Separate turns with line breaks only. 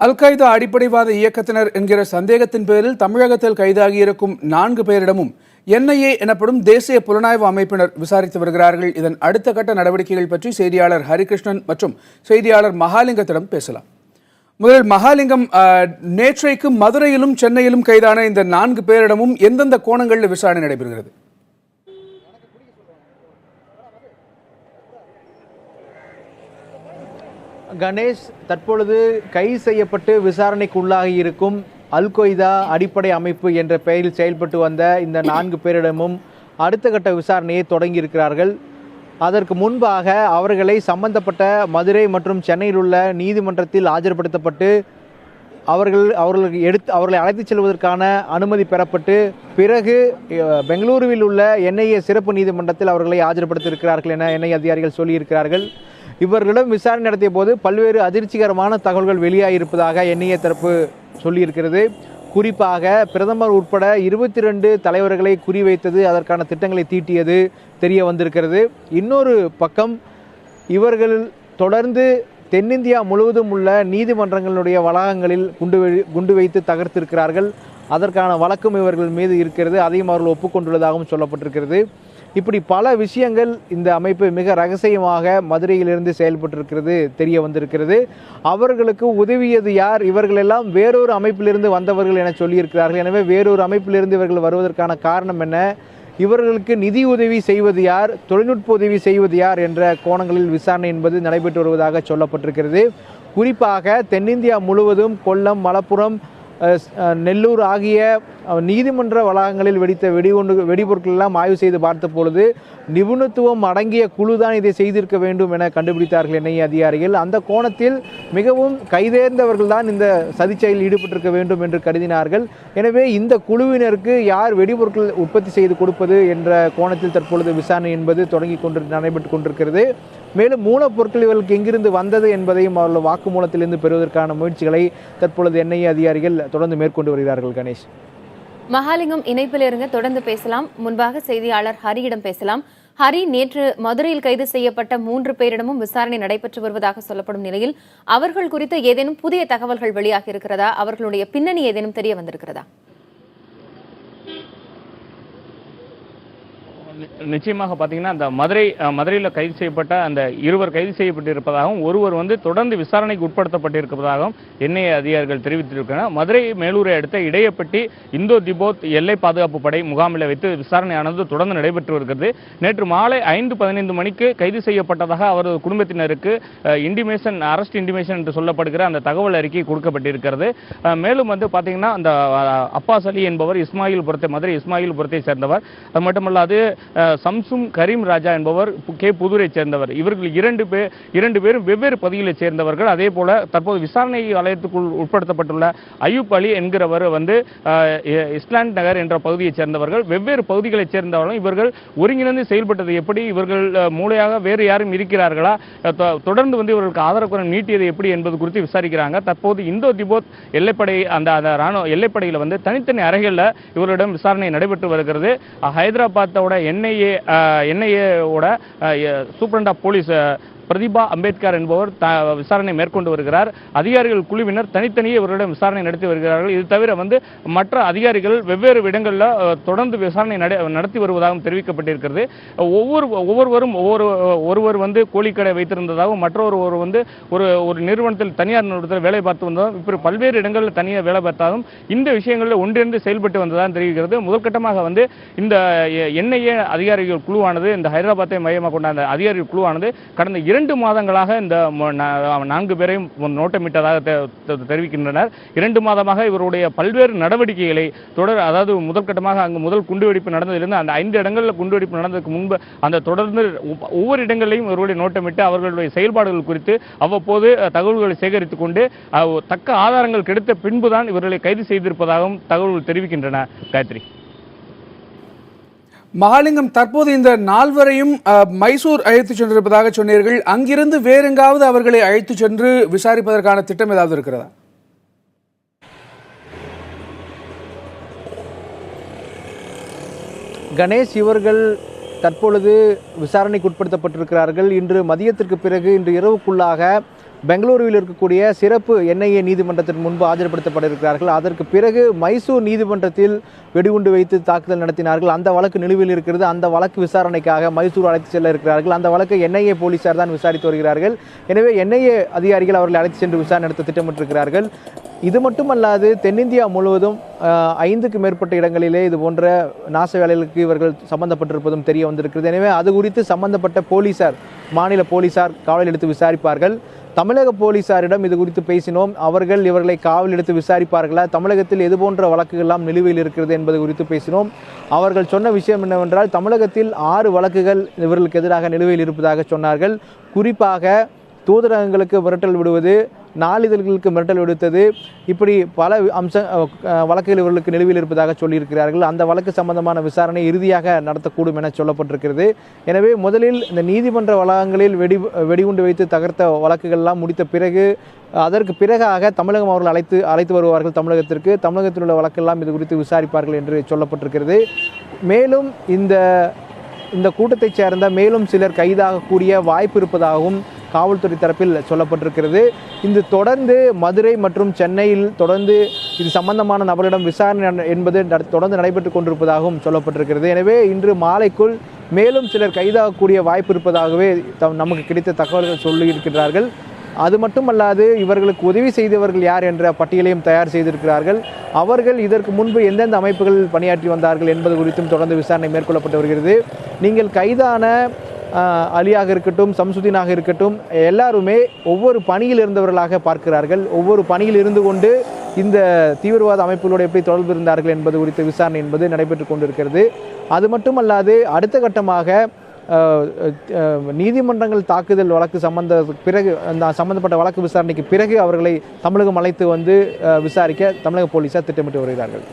அல்-qaida அடிப்படைவாத இயக்கத்தினர் என்கிற சந்தேகத்தின் பேரில் தமிழகத்தில் கைதாகியிருக்கும் 4 பேரிடமும் NIA எனப்படும் தேசிய புலனாய்வு அமைப்பினர் விசாரித்து வருகிறார்கள். இதன் அடுத்த கட்ட நடவடிக்கைகள் பற்றி செய்தியாளர் ஹரிகிருஷ்ணன் மற்றும் செய்தியாளர் மகாலிங்கத்திடம் பேசலாம். முதலில் மகாலிங்கம், நேற்றைக்கு மதுரையிலும் சென்னையிலும் கைதான இந்த 4 பேரிடமும் எந்தெந்த கோணங்களில் விசாரணை நடைபெறுகிறது?
கணேஷ், தற்பொழுது கைது செய்யப்பட்டு விசாரணைக்கு உள்ளாகி இருக்கும் அல்-qaida அடிப்படை அமைப்பு என்ற பெயரில் செயல்பட்டு வந்த இந்த 4 பேரிடமும் அடுத்த கட்ட விசாரணையை தொடங்கியிருக்கிறார்கள். அதற்கு முன்பாக அவர்களை சம்பந்தப்பட்ட மதுரை மற்றும் சென்னையில் உள்ள நீதிமன்றத்தில் ஆஜர்படுத்தப்பட்டு அவர்களை அழைத்துச் செல்வதற்கான அனுமதி பெறப்பட்டு பிறகு பெங்களூருவில் உள்ள NIA சிறப்பு நீதிமன்றத்தில் அவர்களை ஆஜர்படுத்தியிருக்கிறார்கள் என NIA அதிகாரிகள் சொல்லியிருக்கிறார்கள். இவர்களிடம் விசாரணை நடத்திய போது பல்வேறு அதிர்ச்சிகரமான தகவல்கள் வெளியாகியிருப்பதாக NIA தரப்பு சொல்லியிருக்கிறது. குறிப்பாக பிரதமர் உட்பட 22 தலைவர்களை குறிவைத்தது, அதற்கான திட்டங்களை தீட்டியது தெரிய வந்திருக்கிறது. இன்னொரு பக்கம் இவர்கள் தொடர்ந்து தென்னிந்தியா முழுவதும் உள்ள நீதிமன்றங்களுடைய வளாகங்களில் குண்டு வைத்து தகர்த்திருக்கிறார்கள். அதற்கான வழக்கம் இவர்கள் மீது இருக்கிறது. அதையும் அவர்கள் ஒப்புக்கொண்டுள்ளதாகவும் சொல்லப்பட்டிருக்கிறது. இப்படி பல விஷயங்கள் இந்த அமைப்பு மிக ரகசியமாக மதுரையிலிருந்து செயல்பட்டிருக்கிறது தெரிய வந்திருக்கிறது. அவர்களுக்கு உதவியது யார்? இவர்களெல்லாம் வேறொரு அமைப்பிலிருந்து வந்தவர்கள் என சொல்லியிருக்கிறார்கள். எனவே வேறொரு அமைப்பிலிருந்து இவர்கள் வருவதற்கான காரணம் என்ன? இவர்களுக்கு நிதி உதவி செய்வது யார்? தொழில்நுட்ப உதவி செய்வது யார் என்ற கோணங்களில் விசாரணை என்பது நடைபெற்று வருவதாக சொல்லப்பட்டிருக்கிறது. குறிப்பாக தென்னிந்தியா முழுவதும் கொல்லம், மலப்புரம், நெல்லூர் ஆகிய நீதிமன்ற வளாகங்களில் வெடித்த வெடிபொருட்கள் எல்லாம் ஆய்வு செய்து பார்த்த பொழுது நிபுணத்துவம் அடங்கிய குழு தான் இதை செய்திருக்க வேண்டும் என கண்டுபிடித்தார்கள் NIA அதிகாரிகள். அந்த கோணத்தில் மிகவும் கைதேர்ந்தவர்கள் தான் இந்த சதிச்செயலில் ஈடுபட்டிருக்க வேண்டும் என்று கருதினார்கள். எனவே இந்த குழுவினருக்கு யார் வெடிபொருட்கள் உற்பத்தி செய்து கொடுப்பது என்ற கோணத்தில் தற்பொழுது விசாரணை என்பது நடைபெற்று கொண்டிருக்கிறது. மேலும் மூலப்பொருட்கள் இவர்களுக்கு எங்கிருந்து வந்தது என்பதையும் அவர்கள் வாக்குமூலத்திலிருந்து பெறுவதற்கான முயற்சிகளை தற்பொழுது NIA அதிகாரிகள் தொடர்ந்து மேற்கொண்டு வருகிறார்கள். கணேஷ்,
மகாலிங்கம் இணைப்பில் இருங்க, தொடர்ந்து பேசலாம். முன்பாக செய்தியாளர் ஹரியிடம் பேசலாம். ஹரி, நேற்று மதுரையில் கைது செய்யப்பட்ட 3 பேரிடமும் விசாரணை நடைபெற்று வருவதாக சொல்லப்படும் நிலையில் அவர்கள் குறித்த ஏதேனும் புதிய தகவல்கள் வெளியாகி இருக்கிறதா? அவர்களுடைய பின்னணி ஏதேனும் தெரிய வந்திருக்கிறதா?
நிச்சயமாக பார்த்தீங்கன்னா, அந்த மதுரையில் கைது செய்யப்பட்ட அந்த 2 கைது செய்யப்பட்டிருப்பதாகவும் ஒருவர் தொடர்ந்து விசாரணைக்கு உட்படுத்தப்பட்டிருப்பதாகவும் NIA அதிகாரிகள் தெரிவித்திருக்கிறார். மதுரை மேலூரை அடுத்த இடையப்பட்டி இந்தோ திபோத் எல்லை பாதுகாப்பு படை முகாமில் வைத்து விசாரணையானது தொடர்ந்து நடைபெற்று வருகிறது. நேற்று மாலை 5:15 மணிக்கு கைது செய்யப்பட்டதாக அவரது குடும்பத்தினருக்கு அரஸ்ட் இன்டிமேஷன் என்று சொல்லப்படுகிற அந்த தகவல் அறிக்கை கொடுக்கப்பட்டிருக்கிறது. மேலும் பார்த்தீங்கன்னா, அந்த அப்பாஸ் அலி என்பவர் மதுரை இஸ்மாயில்புரத்தை சேர்ந்தவர். அது மட்டுமல்லாது சம்சும் கரீம் ராஜா என்பவர் புதூரை சேர்ந்தவர். இவர்கள் 2 பேரும் வெவ்வேறு பகுதிகளைச் சேர்ந்தவர்கள். அதே போல தற்போது விசாரணை வலயத்துக்குள் உட்படுத்தப்பட்டுள்ள அயூப் அலி என்கிறவர் இஸ்லாண்ட் நகர் என்ற பகுதியைச் சேர்ந்தவர்கள். வெவ்வேறு பகுதிகளைச் சேர்ந்தவர்களும் இவர்கள் ஒருங்கிணைந்து செயல்பட்டது எப்படி, இவர்கள் மூளையாக வேறு யாரும் இருக்கிறார்களா, தொடர்ந்து இவர்களுக்கு ஆதரவு நீட்டியது எப்படி என்பது குறித்து விசாரிக்கிறாங்க. தற்போது இந்தோ திபோத் எல்லைப்படை அந்த ராணுவ எல்லைப்படையில் தனித்தனி அறைகளில் இவர்களிடம் விசாரணை நடைபெற்று வருகிறது. ஹைதராபாத்தோட NIA superintendent of police Pratibha Ambedkar என்பவர் விசாரணை மேற்கொண்டு வருகிறார். அதிகாரிகள் குழுவினர் தனித்தனியே இவர்களிடம் விசாரணை நடத்தி வருகிறார்கள். இது தவிர மற்ற அதிகாரிகள் வெவ்வேறு இடங்களில் தொடர்ந்து விசாரணை நடத்தி வருவதாகவும் தெரிவிக்கப்பட்டிருக்கிறது. ஒருவர் கோழிக்கடை வைத்திருந்ததாகவும் மற்றொரு ஒரு நிறுவனத்தில் தனியார் நிறுவனத்தில் வேலை பார்த்து வந்ததாகவும் இப்படி பல்வேறு இடங்களில் தனியாக வேலை பார்த்தாலும் இந்த விஷயங்களில் ஒன்றிணைந்து செயல்பட்டு வந்ததாக தெரிவிக்கிறது. முதற்கட்டமாக இந்த NIA அதிகாரிகள் குழுவானது, இந்த ஹைதராபாத்தை மையமாக கொண்ட அந்த அதிகாரிகள் குழுவானது கடந்த 2 மாதங்களாக இந்த 4 பேரையும் நோட்டமிட்டதாக தெரிவிக்கின்றனர். 2 மாதமாக இவருடைய பல்வேறு நடவடிக்கைகளை அதாவது முதற்கட்டமாக அங்கு முதல் குண்டுவெடிப்பு நடந்ததிலிருந்து அந்த 5 இடங்களில் குண்டுவெடிப்பு நடந்ததற்கு முன்பு அந்த தொடர்ந்து ஒவ்வொரு இடங்களிலும் இவருடைய நோட்டமிட்டு அவர்களுடைய செயல்பாடுகள் குறித்து அவ்வப்போது தகவல்களை சேகரித்துக் கொண்டு தக்க ஆதாரங்கள் கிடைத்த பின்புதான் இவர்களை கைது செய்திருப்பதாகவும் தகவல்கள் தெரிவிக்கின்றன. காயத்ரி,
மகாலிங்கம், தற்போது இந்த 4வரையும் மைசூர் அழைத்து சென்றிருப்பதாக சொன்னீர்கள். அங்கிருந்து வேறெங்காவது அவர்களை அழைத்து சென்று விசாரிப்பதற்கான திட்டம் ஏதாவது இருக்கிறதா?
கணேஷ், இவர்கள் தற்பொழுது விசாரணைக்கு உட்படுத்தப்பட்டிருக்கிறார்கள். இன்று மதியத்திற்கு பிறகு இன்று இரவுக்குள்ளாக பெங்களூருவில் இருக்கக்கூடிய சிறப்பு என்ஐஏ நீதிமன்றத்தின் முன்பு ஆஜர்படுத்தப்பட இருக்கிறார்கள். அதற்கு பிறகு மைசூர் நீதிமன்றத்தில் வெடிகுண்டு வைத்து தாக்குதல் நடத்தினார்கள். அந்த வழக்கு நிலுவையில் இருக்கிறது. அந்த வழக்கு விசாரணைக்காக மைசூர் அழைத்து செல்ல இருக்கிறார்கள். அந்த வழக்கை என்ஐஏ போலீசார் தான் விசாரித்து வருகிறார்கள். எனவே என்ஐஏ அதிகாரிகள் அவர்களை அழைத்து சென்று விசாரணை நடத்த திட்டமிட்டிருக்கிறார்கள். இது மட்டுமல்லாது தென்னிந்தியா முழுவதும் 5க்கு மேற்பட்ட இடங்களிலே இது போன்ற நாச வேலைகளுக்கு இவர்கள் சம்பந்தப்பட்டிருப்பதும் தெரிய வந்திருக்கிறது. எனவே அது குறித்து சம்பந்தப்பட்ட போலீசார், மாநில போலீசார் காவலில் எடுத்து விசாரிப்பார்கள். தமிழக போலீசாரிடம் இது குறித்து பேசினோம். அவர்கள் இவர்களை காவல் எடுத்து விசாரிப்பார்களா, தமிழகத்தில் எது போன்ற வழக்குகள்லாம் நிலுவையில் இருக்கிறது என்பது குறித்து பேசினோம். அவர்கள் சொன்ன விஷயம் என்னவென்றால், தமிழகத்தில் 6 வழக்குகள் இவர்களுக்கு எதிராக நிலுவையில் இருப்பதாக சொன்னார்கள். குறிப்பாக தூதரகங்களுக்கு மிரட்டல் விடுவது, நாளிதழ்களுக்கு மிரட்டல் விடுத்தது, இப்படி பல வழக்குகள் இவர்களுக்கு நிலுவையில் இருப்பதாக சொல்லியிருக்கிறார்கள். அந்த வழக்கு சம்பந்தமான விசாரணை இறுதியாக நடத்தக்கூடும் என சொல்லப்பட்டிருக்கிறது. எனவே முதலில் இந்த நீதிமன்ற வளாகங்களில் வெடிகுண்டு வைத்து தகர்த்த வழக்குகள்லாம் முடித்த பிறகு அதற்கு பிறகாக தமிழகம் அவர்கள் அழைத்து வருவார்கள் தமிழகத்திற்கு. தமிழகத்தில் உள்ள வழக்கெல்லாம் இது குறித்து விசாரிப்பார்கள் என்று சொல்லப்பட்டிருக்கிறது. மேலும் இந்த கூட்டத்தைச் சேர்ந்த மேலும் சிலர் கைதாகக்கூடிய வாய்ப்பு இருப்பதாகவும் காவல்துறை தரப்பில் சொல்லப்பட்டிருக்கிறது. இது தொடர்ந்து மதுரை மற்றும் சென்னையில் தொடர்ந்து இது சம்பந்தமான நபரிடம் விசாரணை என்பது தொடர்ந்து நடைபெற்றுக் கொண்டிருப்பதாகவும் சொல்லப்பட்டிருக்கிறது. எனவே இன்று மாலைக்குள் மேலும் சிலர் கைதாகக்கூடிய வாய்ப்பு இருப்பதாகவே நமக்கு கிடைத்த தகவல்கள் சொல்லியிருக்கிறார்கள். அது மட்டுமல்லாது இவர்களுக்கு உதவி செய்தவர்கள் யார் என்ற பட்டியலையும் தயார் செய்திருக்கிறார்கள். அவர்கள் இதற்கு முன்பு எந்தெந்த அமைப்புகளில் பணியாற்றி வந்தார்கள் என்பது குறித்தும் தொடர்ந்து விசாரணை மேற்கொள்ளப்பட்டு வருகிறது. நீங்கள் கைதான அலியாக இருக்கட்டும், சம்சுதீனாக இருக்கட்டும், எல்லாருமே ஒவ்வொரு பணியில் இருந்தவர்களாக பார்க்கிறார்கள். ஒவ்வொரு பணியில் இருந்து கொண்டு இந்த தீவிரவாத அமைப்புகளோடு எப்படி தொடர்பு இருந்தார்கள் என்பது குறித்த விசாரணை என்பது நடைபெற்று கொண்டிருக்கிறது. அது மட்டுமல்லாது அடுத்த கட்டமாக நீதிமன்றங்கள் தாக்குதல் வழக்கு சம்பந்தப்பட்ட வழக்கு விசாரணைக்கு பிறகு அவர்களை தமிழகம் அழைத்து வந்து விசாரிக்க தமிழக போலீசார் திட்டமிட்டு வருகிறார்கள்.